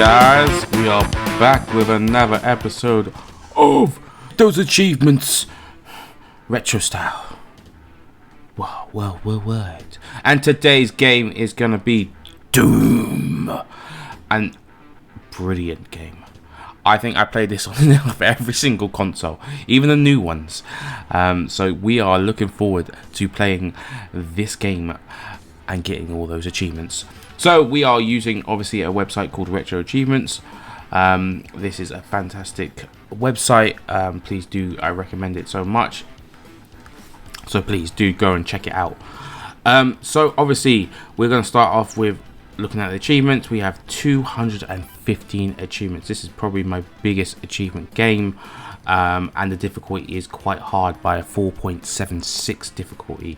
guys, we are back with another episode of those achievements retro style. Word. And today's game is gonna be Doom, and brilliant game. I think I played this on every single console, even the new ones. So we are looking forward to playing this game and getting all those achievements. So we are using obviously a website called Retro Achievements. This is a fantastic website. I recommend it so much. So please do go and check it out. So obviously we're going to start off with looking at the achievements. We have 215 achievements. This is probably my biggest achievement game, and the difficulty is quite hard by a 4.76 difficulty.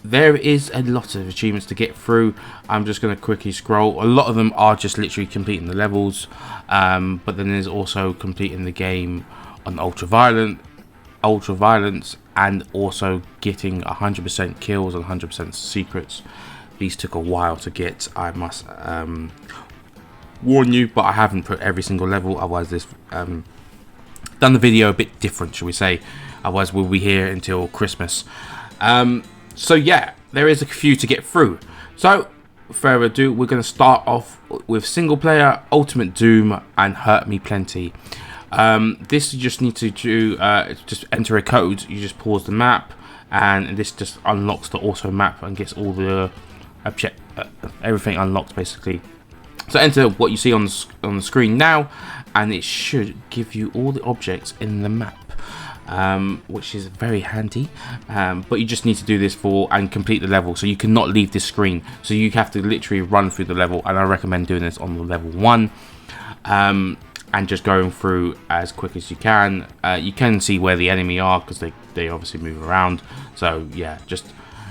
There is a lot of achievements to get through. I'm just going to quickly scroll. A lot of them are just literally completing the levels, but then there's also completing the game on ultra violence, and also getting 100% kills and 100% secrets. These took a while to get, I must warn you, but I haven't put every single level, otherwise this done the video a bit different, shall we say. Otherwise we'll be here until Christmas. So yeah, there is a few to get through. So without further ado, we're going to start off with single player, Ultimate Doom, and Hurt Me Plenty. This you just need to do, just enter a code. You just pause the map, and this just unlocks the auto map and gets all the everything unlocked basically. So enter what you see on the screen now, and it should give you all the objects in the map. Which is very handy, but you just need to do this and complete the level, so you cannot leave this screen, so you have to literally run through the level, and I recommend doing this on the level 1, and just going through as quick as you can. You can see where the enemy are because they obviously move around, so yeah,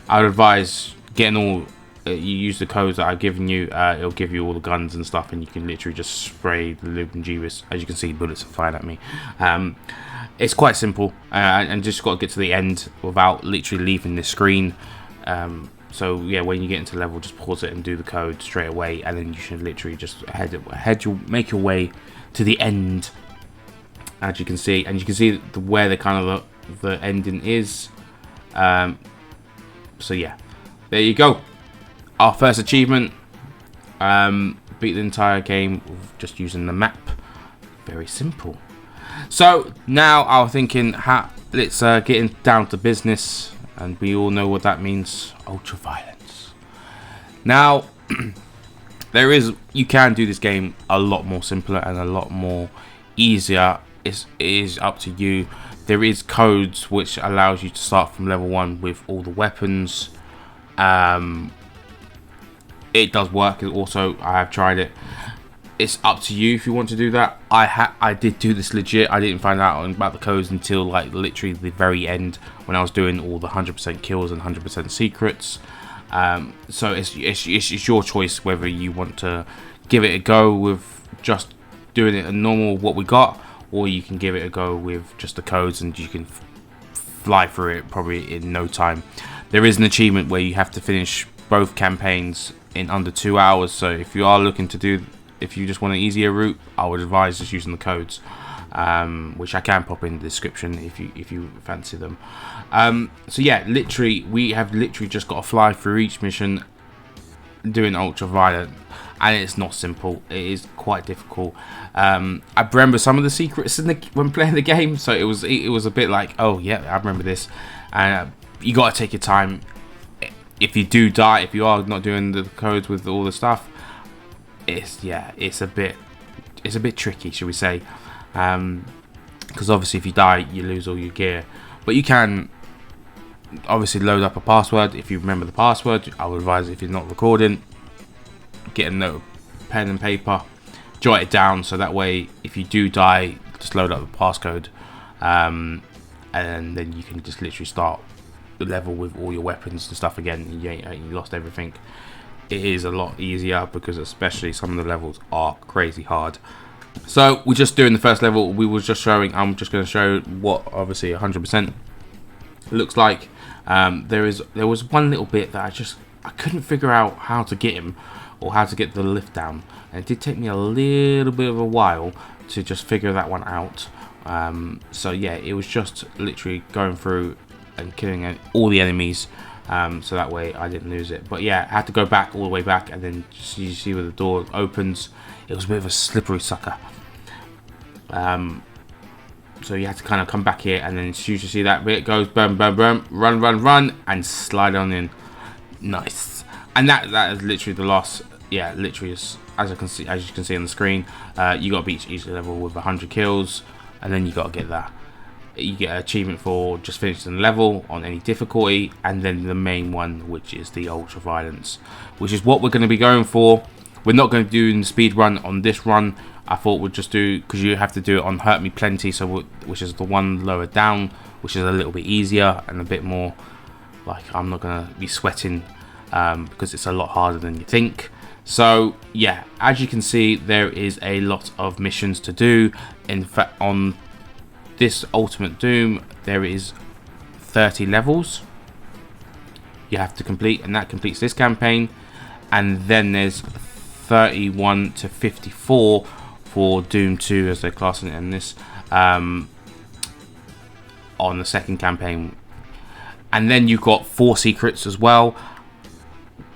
I would advise getting all, you use the codes that I've given you. It'll give you all the guns and stuff, and you can literally just spray the lube and jeebus. As you can see, bullets are flying at me. It's quite simple, and just got to get to the end without literally leaving this screen. So yeah, when you get into level, just pause it and do the code straight away, and then you should literally just make your way to the end. As you can see, and you can see where the kind of the ending is. So yeah, there you go. Our first achievement, beat the entire game just using the map. Very simple. So now I'm thinking, let's get down to business, and we all know what that means: ultra violence. Now, you can do this game a lot more simpler and a lot more easier. It is up to you. There is codes which allows you to start from level 1 with all the weapons. It does work. Also, I have tried it. It's up to you if you want to do that. I did do this legit. I didn't find out about the codes until like literally the very end, when I was doing all the 100% kills and 100% secrets. So it's your choice whether you want to give it a go with just doing it a normal what we got, or you can give it a go with just the codes, and you can fly through it probably in no time. There is an achievement where you have to finish both campaigns in under 2 hours. So if you are looking to if you just want an easier route, I would advise just using the codes, which I can pop in the description if you fancy them. So yeah, we have just got to fly through each mission doing ultra violent, and it's not simple. It is quite difficult. I remember some of the secrets when playing the game, so it was a bit like, oh yeah, I remember this. And you got to take your time. If you do die, if you are not doing the codes with all the stuff, it's a bit tricky, shall we say, because obviously if you die, you lose all your gear. But you can obviously load up a password if you remember the password. I would advise, if you're not recording, get a note, pen and paper, jot it down, so that way if you do die, just load up the passcode, and then you can just literally start the level with all your weapons and stuff again. You lost everything. It is a lot easier because especially some of the levels are crazy hard. So we're just doing the first level. I'm just going to show what obviously 100% looks like. There was one little bit that I couldn't figure out how to get him, or how to get the lift down. And it did take me a little bit of a while to just figure that one out. So yeah, it was just literally going through and killing all the enemies, so that way I didn't lose it. But yeah, I had to go back all the way back, and then you see where the door opens. It was a bit of a slippery sucker. So you have to kind of come back here, and then as soon as you see that bit goes, boom, boom, boom, run, run, run, and slide on in. Nice. And that is literally the last. Yeah, literally, as you can see on the screen, you got to beat each level with 100 kills, and then you got to get that. You get an achievement for just finishing the level on any difficulty, and then the main one, which is the ultra violence, which is what we're going to be going for. We're not going to do the speed run on this run. I thought we'd just do, because you have to do it on Hurt Me Plenty, so which is the one lower down, which is a little bit easier and a bit more like I'm not going to be sweating, because it's a lot harder than you think. So yeah, as you can see, there is a lot of missions to do. In fact, on this Ultimate Doom, there is 30 levels you have to complete, and that completes this campaign. And then there's 31 to 54 for Doom 2, as they're classing it in this, on the second campaign. And then you've got 4 secrets as well.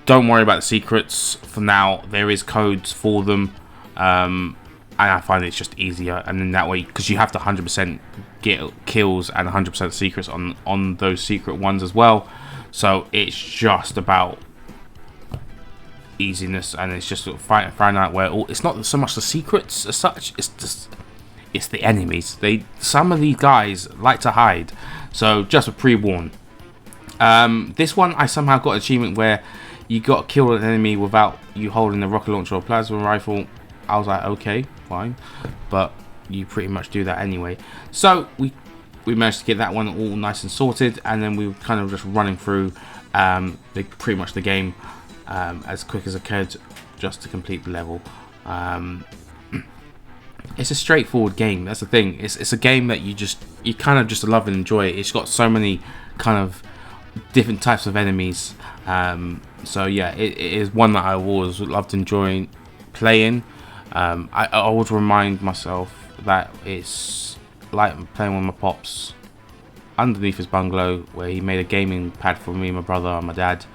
Don't worry about the secrets for now. There is codes for them, and I find it's just easier. And then that way, because you have to 100% get kills and 100% secrets on those secret ones as well. So it's just about easiness, and it's just finding out where it's not so much the secrets as such. It's the enemies. Some of these guys like to hide. So just a pre-warn. This one I somehow got an achievement where you got to kill an enemy without you holding a rocket launcher or plasma rifle. I was like, okay, fine, but you pretty much do that anyway. So we managed to get that one all nice and sorted, and then we were kind of just running through pretty much the game as quick as I could, just to complete the level. It's a straightforward game. That's the thing. It's a game that you kind of just love and enjoy. It's got so many kind of different types of enemies. So yeah, it is one that I always loved enjoying playing. I always remind myself that it's like playing with my pops underneath his bungalow, where he made a gaming pad for me, my brother, and my dad,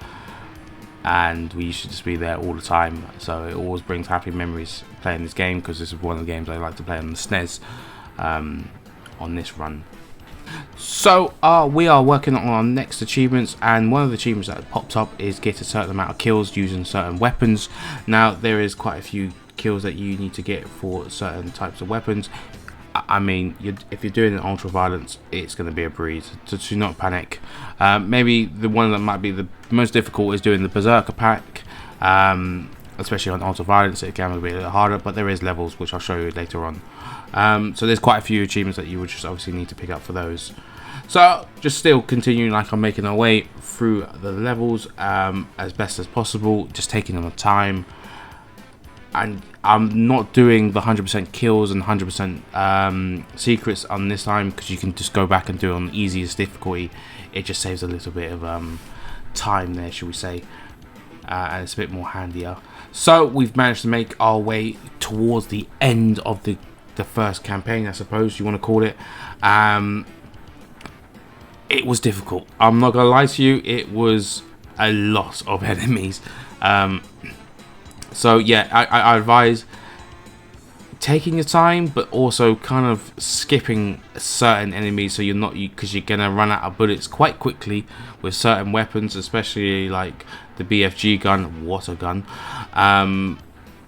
and we used to just be there all the time. So it always brings happy memories playing this game, because this is one of the games I like to play on the SNES on this run. So we are working on our next achievements, and one of the achievements that pops up is get a certain amount of kills using certain weapons. Now there is quite a few kills that you need to get for certain types of weapons. I mean, if you're doing an ultra violence, it's going to be a breeze, so do not panic. Maybe the one that might be the most difficult is doing the Berserker pack, especially on ultra violence. It can be a little harder, but there is levels which I'll show you later on. So there's quite a few achievements that you would just obviously need to pick up for those. So just still continuing, like I'm making our way through the levels as best as possible, just taking on the time. And I'm not doing the 100% kills and 100% secrets on this time, because you can just go back and do it on the easiest difficulty. It just saves a little bit of time there, should we say, and it's a bit more handier. So we've managed to make our way towards the end of the first campaign, I suppose you want to call it. It was difficult. I'm not gonna lie to you, it was a lot of enemies. So yeah, I advise taking your time, but also kind of skipping certain enemies, so you're not, because you're gonna run out of bullets quite quickly with certain weapons, especially like the BFG gun. What a gun!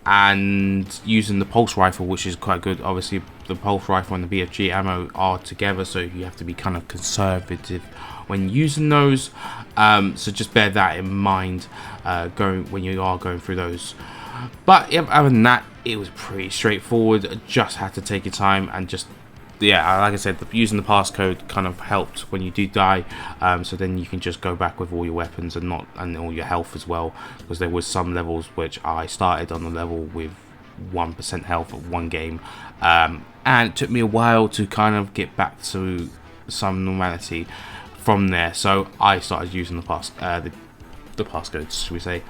And using the pulse rifle, which is quite good. Obviously the pulse rifle and the BFG ammo are together, so you have to be kind of conservative when using those. So just bear that in mind when you are going through those. But yeah, other than that, it was pretty straightforward. Just had to take your time, and just, yeah, like I said, using the passcode kind of helped when you do die. So then you can just go back with all your weapons and all your health as well, because there was some levels which I started on the level with 1% health of one game, and it took me a while to kind of get back to some normality from there. So I started using the passcodes, should we say,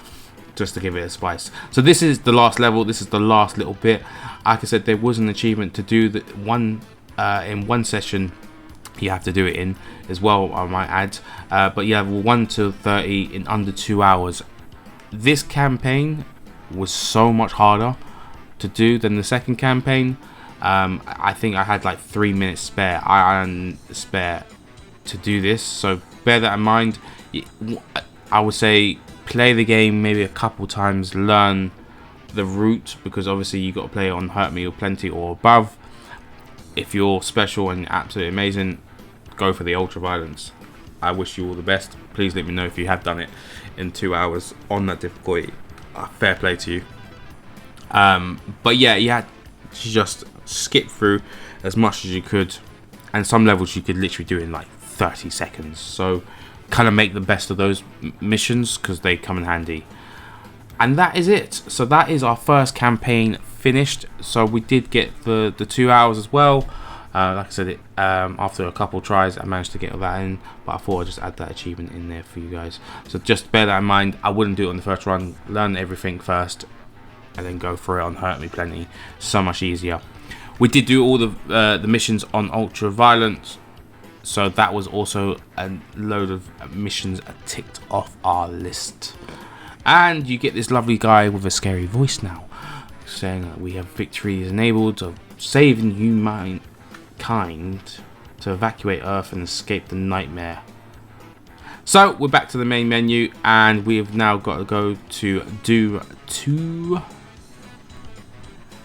just to give it a spice. So this is the last level. This is the last little bit. Like I said, there was an achievement to do that in one session. You have to do it in as well, I might add. But you have 1 to 30 in under 2 hours. This campaign was so much harder to do than the second campaign. I think I had like 3 minutes spare to do this, so bear that in mind. I would say play the game maybe a couple times, learn the route, because obviously you got to play it on Hurt Me or Plenty or above. If you're special and absolutely amazing, go for the ultra violence. I wish you all the best. Please let me know if you have done it in 2 hours on that difficulty. Fair play to you. But yeah, you had to just skip through as much as you could, and some levels you could literally do in like 30 seconds. So kind of make the best of those missions because they come in handy. And that is it. So that is our first campaign finished. So we did get the 2 hours as well. Like I said, after a couple tries I managed to get all that in, but I thought I'd just add that achievement in there for you guys. So just bear that in mind. I wouldn't do it on the first run. Learn everything first and then go for it on Hurt Me Plenty. So much easier. We did do all the missions on Ultra Violence, so that was also a load of missions ticked off our list. And you get this lovely guy with a scary voice now, saying that we have victory is enabled of saving humankind to evacuate Earth and escape the nightmare. So we're back to the main menu, and we've now got to go to Doom 2.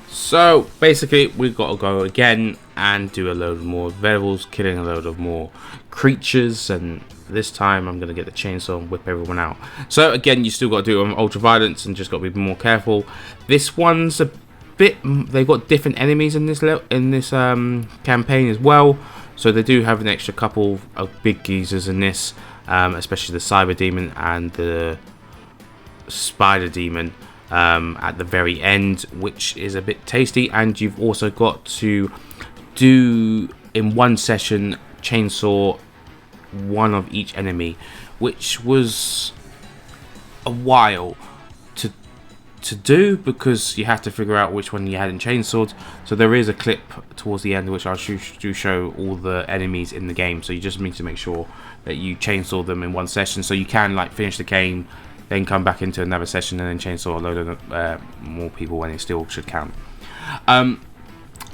So basically we've got to go again and do a load more levels, killing a load of more creatures, and this time I'm going to get the chainsaw and whip everyone out. So again, you still got to do it on Ultra Violence and just got to be more careful. This one's a bit, they've got different enemies in this campaign as well, so they do have an extra couple of big geezers in this, especially the Cyber Demon and the Spider Demon at the very end, which is a bit tasty. And you've also got to do in one session chainsaw one of each enemy, which was a while to do because you have to figure out which one you hadn't chainsawed. So there is a clip towards the end which I'll show all the enemies in the game, so you just need to make sure that you chainsaw them in one session, so you can like finish the game, then come back into another session and then chainsaw a load of more people when it still should count.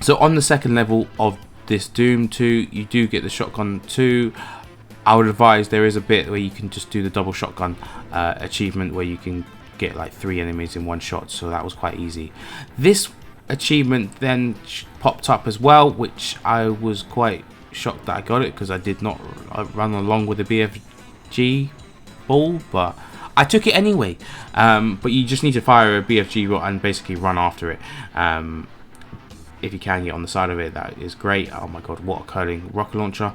So on the second level of this Doom 2, you do get the shotgun 2. I would advise there is a bit where you can just do the double shotgun achievement where you can get like 3 enemies in one shot, so that was quite easy. This achievement then popped up as well, which I was quite shocked that I got it because I did not run along with the BFG ball, but I took it anyway. But you just need to fire a BFG and basically run after it. If you can get on the side of it, that is great. Oh my god, what a curling rocket launcher.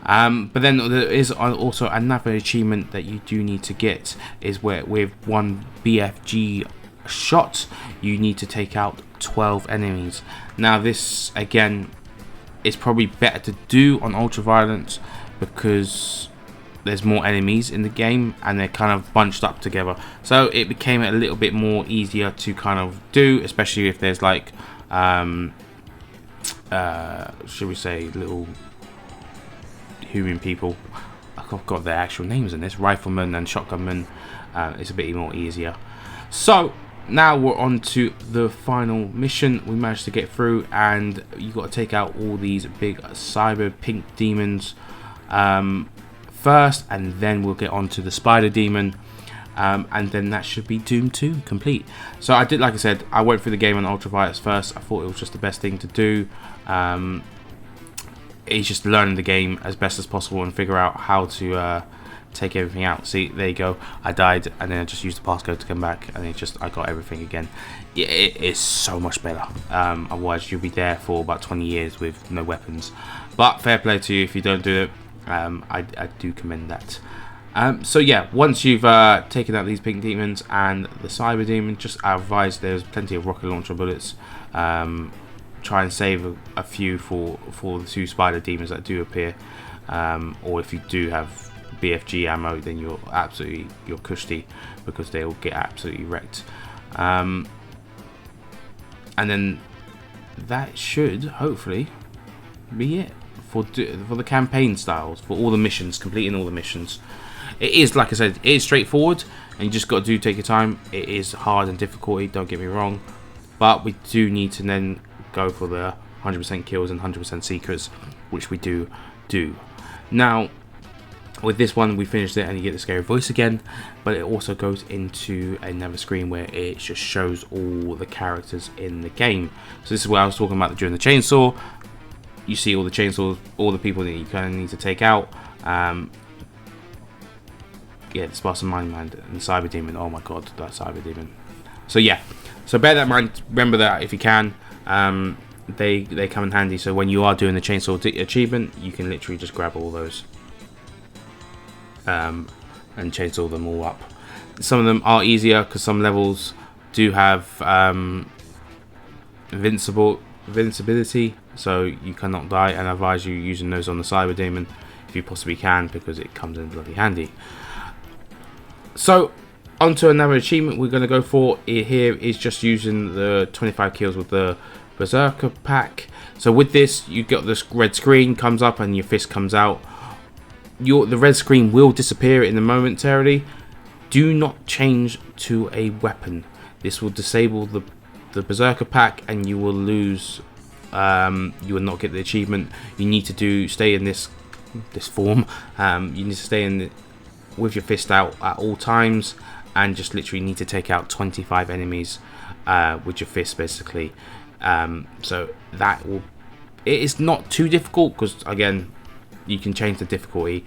But then there is also another achievement that you do need to get, is where with one BFG shot you need to take out 12 enemies. Now this again is probably better to do on Ultra Violence because there's more enemies in the game and they're kind of bunched up together, so it became a little bit more easier to kind of do, especially if there's like should we say little human people. I've got their actual names in this, riflemen and shotgunmen. It's a bit more easier. So now we're on to the final mission. We managed to get through, and you got to take out all these big cyber pink demons first, and then we'll get on to the spider demon, and then that should be Doom 2 complete. So I did, like I said, I went through the game on Ultra Violence first. I thought it was just the best thing to do. It's just learning the game as best as possible and figure out how to take everything out. See, there you go, I died and then I just used the passcode to come back, and I got everything again. It is so much better. Otherwise you'll be there for about 20 years with no weapons, but fair play to you if you don't do it. I do commend that. So yeah, once you've taken out these pink demons and the cyber demon, just I advise there's plenty of rocket launcher bullets. Try and save a few for the 2 spider demons that do appear, or if you do have BFG ammo, then you're cushy, because they'll get absolutely wrecked. And then that should hopefully be it for the campaign styles, for all the missions, completing all the missions. It is, like I said, it is straightforward, and you just got to take your time. It is hard and difficulty, don't get me wrong, but we do need to then go for the 100% kills and 100% secrets, which we do. Now, with this one, we finished it and you get the scary voice again, but it also goes into another screen where it just shows all the characters in the game. So this is what I was talking about during the chainsaw. You see all the chainsaws, all the people that you kind of need to take out. Yeah, the Spartan Mind Man and the Cyber Demon. Oh my god, that Cyber Demon. So yeah, so bear that in mind. Remember that if you can. They come in handy, so when you are doing the chainsaw achievement, you can literally just grab all those and chainsaw them all up. Some of them are easier because some levels do have invincibility, so you cannot die, and I advise you using those on the Cyber Demon if you possibly can, because it comes in bloody handy. So onto another achievement we're going to go for here is just using the 25 kills with the Berserker pack. So with this, you got this red screen comes up and your fist comes out. The red screen will disappear in a momentarily. Do not change to a weapon. This will disable the Berserker pack, and you will lose. You will not get the achievement. You need to stay in this form. You need to stay in with your fist out at all times, and just literally need to take out 25 enemies with your fist, basically. So that will, it is not too difficult, because again, you can change the difficulty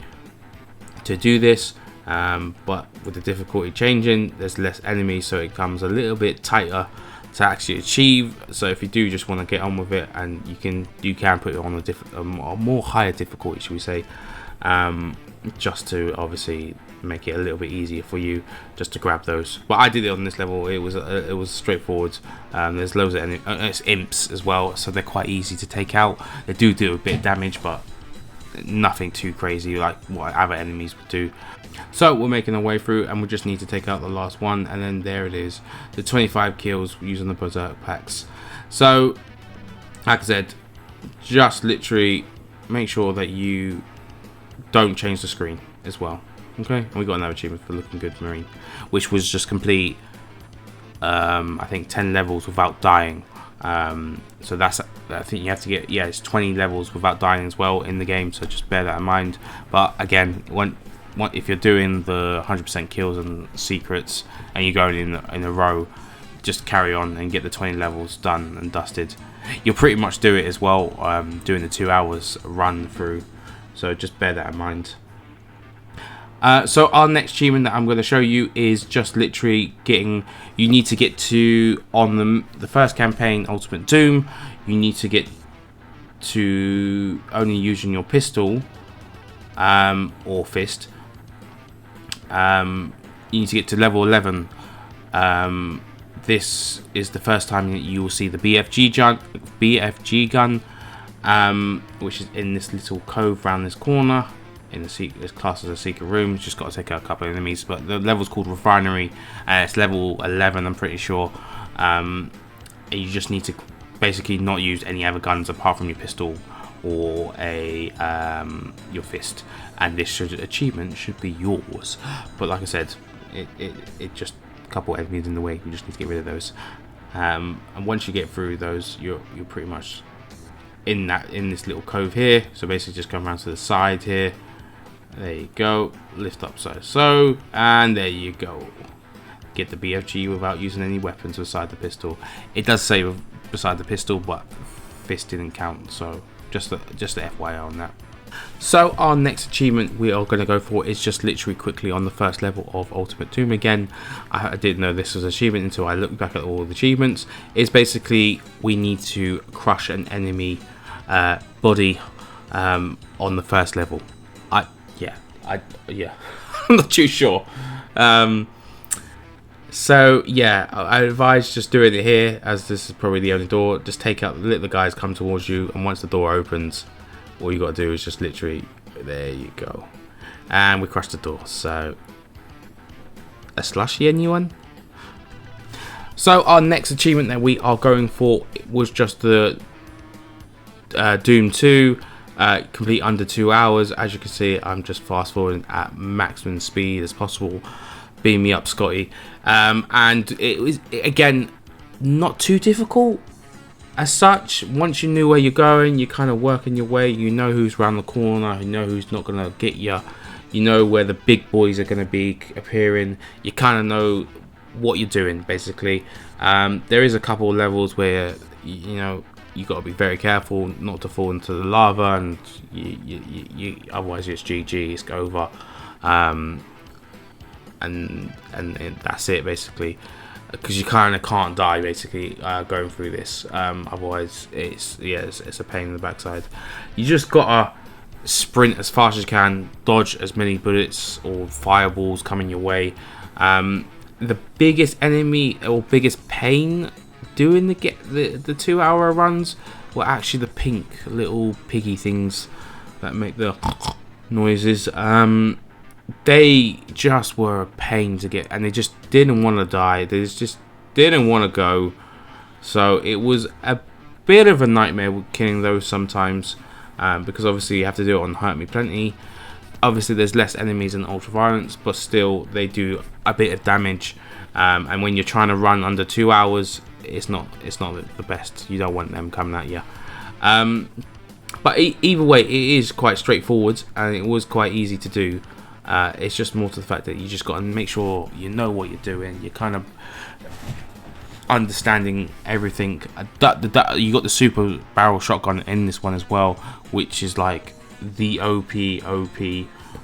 to do this, but with the difficulty changing, there's less enemies, so it becomes a little bit tighter to actually achieve. So if you do just want to get on with it, and you can put it on a more higher difficulty, should we say, just to obviously make it a little bit easier for you just to grab those. But I did it on this level. It was straightforward. There's loads of it's imps as well, so they're quite easy to take out. They do a bit of damage, but nothing too crazy like what other enemies would do. So we're making our way through, and we just need to take out the last one, and then there it is, the 25 kills using the Berserk packs. So like I said, just literally make sure that you don't change the screen as well. Okay, and we got another achievement for looking good Marine, which was just complete I think 10 levels without dying. So that's, I think you have to get, yeah, it's 20 levels without dying as well in the game, so just bear that in mind. But again, if you're doing the 100% kills and secrets and you're going in a row, just carry on and get the 20 levels done and dusted. You'll pretty much do it as well, doing the 2 hours run through, so just bear that in mind. So our next achievement that I'm going to show you is just literally getting, you need to get to, on the first campaign, Ultimate Doom, you need to get to only using your pistol or fist. You need to get to level 11. This is the first time that you will see the BFG gun, which is in this little cove around this corner. In this class as a secret room. Just got to take out a couple of enemies, but the level's called Refinery, and it's level 11, I'm pretty sure. And you just need to basically not use any other guns apart from your pistol or your fist, and this achievement should be yours. But like I said, it just a couple of enemies in the way. You just need to get rid of those, and once you get through those, you're pretty much in this little cove here. So basically, just come around to the side here. There you go, lift up so, and there you go. Get the BFG without using any weapons beside the pistol. It does say beside the pistol, but fist didn't count, so just the FYI on that. So our next achievement we are going to go for is just literally quickly on the first level of Ultimate Doom again. I didn't know this was an achievement until I looked back at all the achievements. It's basically we need to crush an enemy body on the first level. Yeah, I'm not too sure. So yeah, I advise just doing it here, as this is probably the only door. Just let the guys come towards you, and once the door opens, all you got to do is just literally, there you go, and we crushed the door. So a slushy, anyone? So our next achievement that we are going for was just the Doom 2, complete under 2 hours. As you can see, I'm just fast forwarding at maximum speed as possible. Beam me up, Scotty. And it was, again, not too difficult as such. Once you knew where you're going, you're kind of working your way. You know who's around the corner, you know who's not going to get you, you know where the big boys are going to be appearing. You kind of know what you're doing, basically. There is a couple of levels where you know you got to be very careful not to fall into the lava, and you otherwise it's GG, it's over. And that's it, basically, because you kind of can't die, basically, going through this. Otherwise it's a pain in the backside. You just gotta sprint as fast as you can, dodge as many bullets or fireballs coming your way. The biggest enemy or biggest pain doing the 2 hour runs were actually the pink little piggy things that make the noises. They just were a pain to get, and they just didn't want to die. They just didn't want to go. So it was a bit of a nightmare with killing those sometimes, because obviously you have to do it on Hurt Me Plenty. Obviously there's less enemies in Ultra Violence, but still they do a bit of damage. And when you're trying to run under 2 hours, it's not the best. You don't want them coming at you. But either way, it is quite straightforward, and it was quite easy to do. It's just more to the fact that you just got to make sure you know what you're doing. You're kind of understanding everything. You got the super barrel shotgun in this one as well, which is like the OP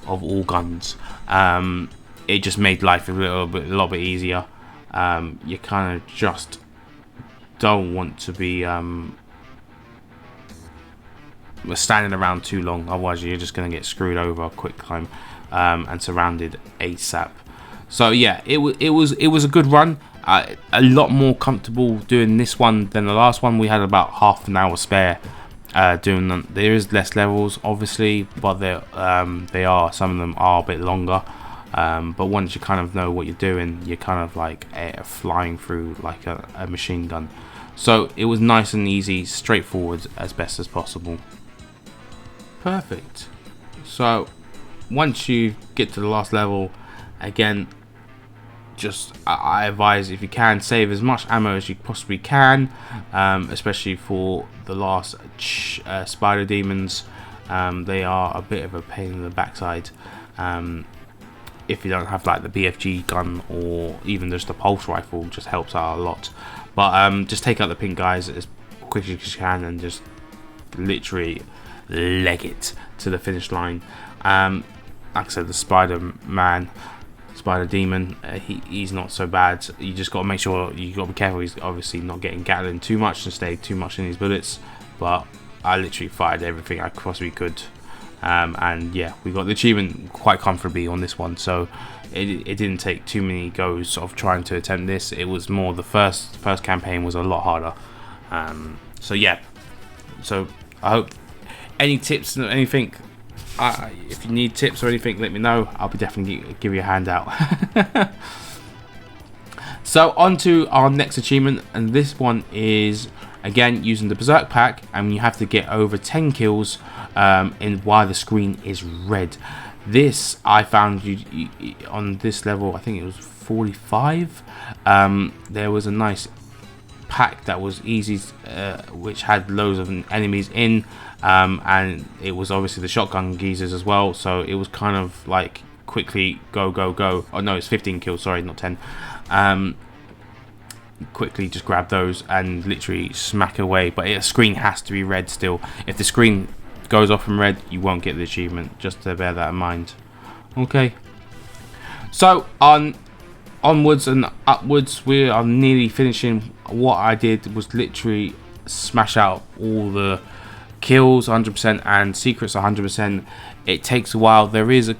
of all guns. It just made life a lot bit easier. You kind of just don't want to be standing around too long, otherwise you're just going to get screwed over quick time, and surrounded ASAP. So yeah, it was a good run. A lot more comfortable doing this one than the last one. We had about half an hour spare doing them. There is less levels, obviously, but some of them are a bit longer. But once you kind of know what you're doing, you're kind of like flying through like a machine gun. So it was nice and easy, straightforward as best as possible. Perfect. So once you get to the last level, again, just I advise, if you can, save as much ammo as you possibly can, especially for the last spider demons. They are a bit of a pain in the backside. If you don't have like the BFG gun or even just a pulse rifle, just helps out a lot. But just take out the pink guys as quickly as you can and just literally leg it to the finish line. Like I said, the spider demon, he's not so bad. You just got to make sure you got to be careful. He's obviously not getting Gatling too much and stay too much in his bullets. But I literally fired everything I possibly could. And yeah, we got the achievement quite comfortably on this one, so it didn't take too many goes of trying to attempt this. It was more the first campaign was a lot harder. So yeah, so I hope any tips or anything, if you need tips or anything, let me know. I'll be definitely give you a hand out. So on to our next achievement, and this one is again using the Berserk pack, and you have to get over 10 kills while the screen is red. This I found you on this level, I think it was 45. There was a nice pack that was easy, which had loads of enemies in, and it was obviously the shotgun geezers as well, so it was kind of like quickly go. Oh no, it's 15 kills, sorry, not 10. Quickly just grab those and literally smack away, but the screen has to be red still. If the screen goes off in red, you won't get the achievement, just to bear that in mind. Okay, so onwards and upwards, we are nearly finishing. What I did was literally smash out all the kills 100% and secrets 100%. It takes a while. There is a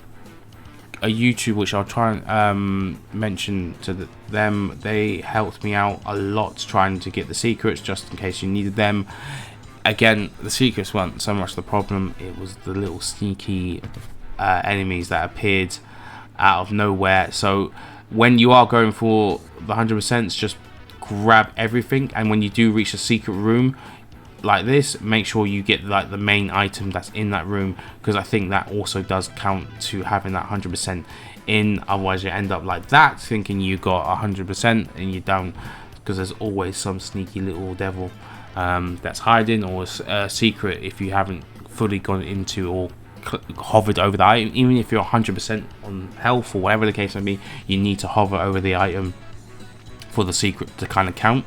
YouTube which I'll try and mention to them. They helped me out a lot trying to get the secrets, just in case you needed them. Again, the secrets weren't so much the problem, it was the little sneaky enemies that appeared out of nowhere. So when you are going for the 100%, just grab everything, and when you do reach a secret room like this, make sure you get like the main item that's in that room, because I think that also does count to having that 100% in. Otherwise you end up like that, thinking you got 100% and you don't, because there's always some sneaky little devil that's hiding, or a secret if you haven't fully gone into or hovered over the item. Even if you're 100% on health or whatever the case may be, you need to hover over the item for the secret to kind of count.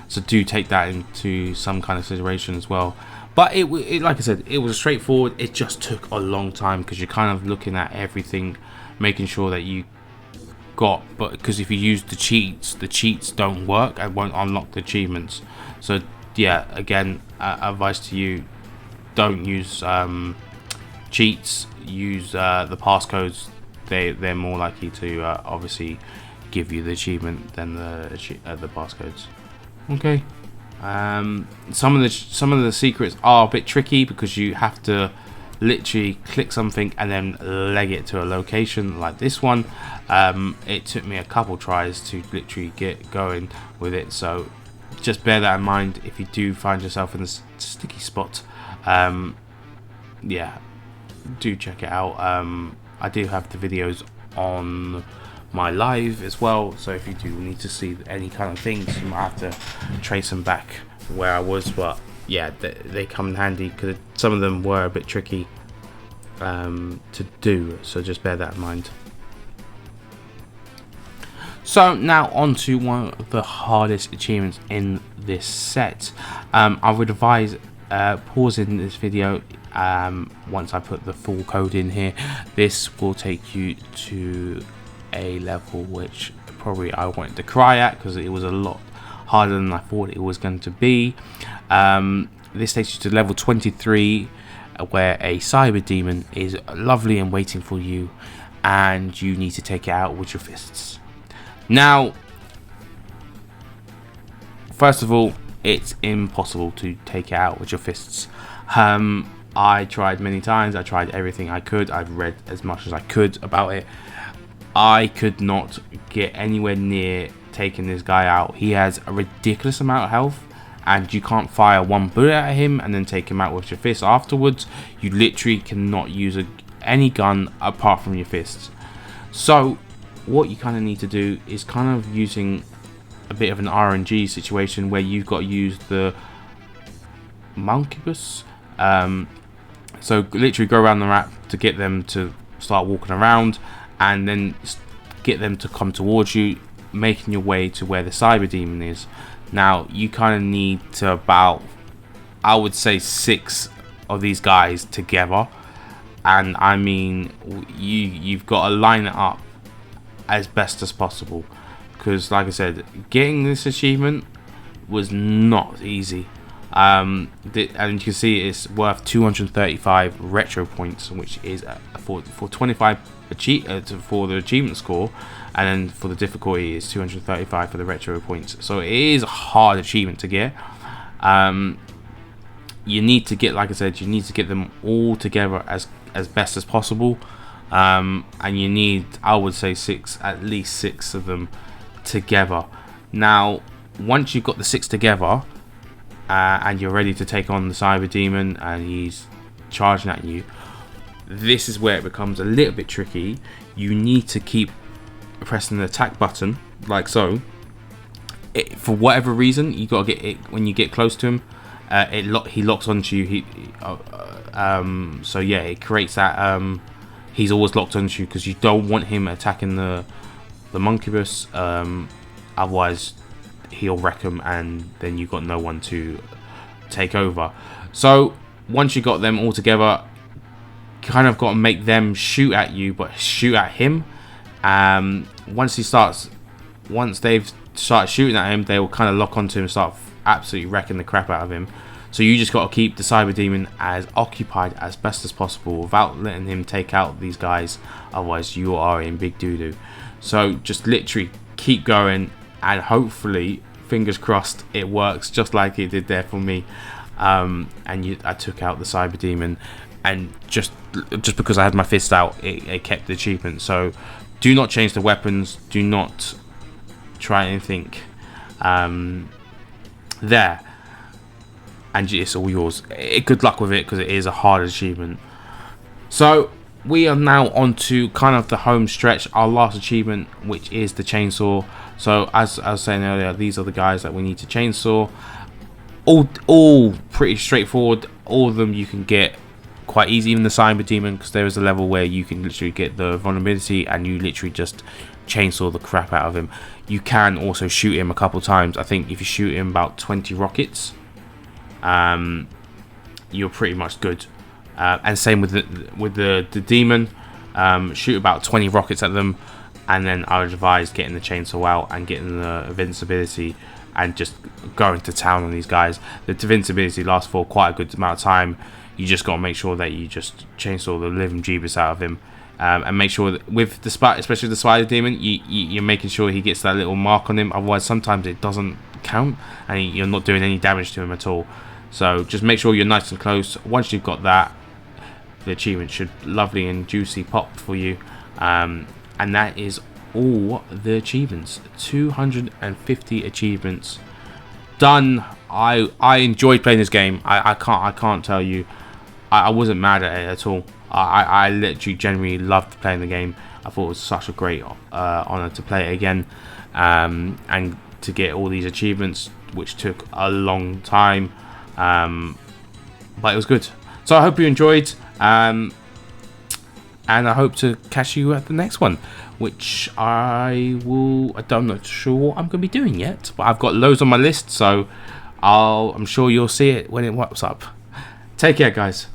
So do take that into some kind of consideration as well. But it like I said, it was straightforward. It just took a long time because you're kind of looking at everything, making sure that you got, but because if you use the cheats don't work and won't unlock the achievements. So yeah, again, advice to you, don't use cheats, use the passcodes. They're more likely to obviously give you the achievement than the passcodes. Okay. Some of the secrets are a bit tricky because you have to literally click something and then leg it to a location like this one. It took me a couple tries to literally get going with it, so just bear that in mind if you do find yourself in this sticky spot. Yeah, do check it out. I do have the videos on my live as well, so if you do need to see any kind of things, you might have to trace them back where I was. But yeah, they come in handy because some of them were a bit tricky to do, so just bear that in mind. So now on to one of the hardest achievements in this set. I would advise pausing this video once I put the full code in here. This will take you to a level which probably I wanted to cry at because it was a lot harder than I thought it was going to be. This takes you to level 23, where a cyber demon is lovely and waiting for you, and you need to take it out with your fists. Now, first of all, it's impossible to take it out with your fists. I tried many times. I tried everything I could. I've read as much as I could about it. I could not get anywhere near taking this guy out. He has a ridiculous amount of health, and you can't fire one bullet at him and then take him out with your fist afterwards. You literally cannot use any gun apart from your fists. So what you kind of need to do is kind of using a bit of an RNG situation where you've got to use the monkibus. So literally go around the map to get them to start walking around, and then get them to come towards you, making your way to where the cyber demon is. Now you kind of need to about, I would say, 6 of these guys together, and I mean you've got to line it up as best as possible, because like I said, getting this achievement was not easy. And you can see it's worth 235 retro points, which is for 25 for the achievement score, and then for the difficulty is 235 for the retro points. So it is a hard achievement to get. You need to get, like I said, you need to get them all together as best as possible, and you need, I would say, at least six of them together. Now once you've got the 6 together, and you're ready to take on the cyber demon and he's charging at you, this is where it becomes a little bit tricky. You need to keep pressing the attack button like so. For whatever reason, you got to get it when you get close to him. He locks onto you. So yeah, it creates that he's always locked onto you, because you don't want him attacking the monkibus. Otherwise he'll wreck him, and then you've got no one to take over. So once you got them all together, kind of got to make them shoot at you, but shoot at him. Once they've started shooting at him, they will kind of lock onto him and start absolutely wrecking the crap out of him. So you just got to keep the cyber demon as occupied as best as possible without letting him take out these guys, otherwise you are in big doo-doo. So just literally keep going, and hopefully, fingers crossed, it works just like it did there for me. I took out the cyber demon and just because I had my fist out, it kept the achievement. So do not change the weapons, do not try anything there, and it's all yours. Good luck with it, because it is a hard achievement. So we are now on to kind of the home stretch, our last achievement, which is the chainsaw. So as I was saying earlier, these are the guys that we need to chainsaw. All pretty straightforward. All of them you can get quite easy, even the cyber demon, because there is a level where you can literally get the vulnerability and you literally just chainsaw the crap out of him. You can also shoot him a couple times. I think if you shoot him about 20 rockets, you're pretty much good. And same with the demon. Shoot about 20 rockets at them, and then I would advise getting the chainsaw out and getting the invincibility and just going to town on these guys. The invincibility lasts for quite a good amount of time. You just got to make sure that you just chainsaw the living jeebus out of him, and make sure that with the especially the spider demon, you're making sure he gets that little mark on him. Otherwise, sometimes it doesn't count, and you're not doing any damage to him at all. So just make sure you're nice and close. Once you've got that, the achievement should lovely and juicy pop for you, and that is all the achievements. 250 achievements done. I enjoyed playing this game. I can't tell you, I wasn't mad at it at all. I literally genuinely loved playing the game. I thought it was such a great honor to play it again, and to get all these achievements, which took a long time, but it was good. So I hope you enjoyed, and I hope to catch you at the next one, which I'm not sure what I'm going to be doing yet, but I've got loads on my list, so I'm sure you'll see it when it pops up. Take care, guys.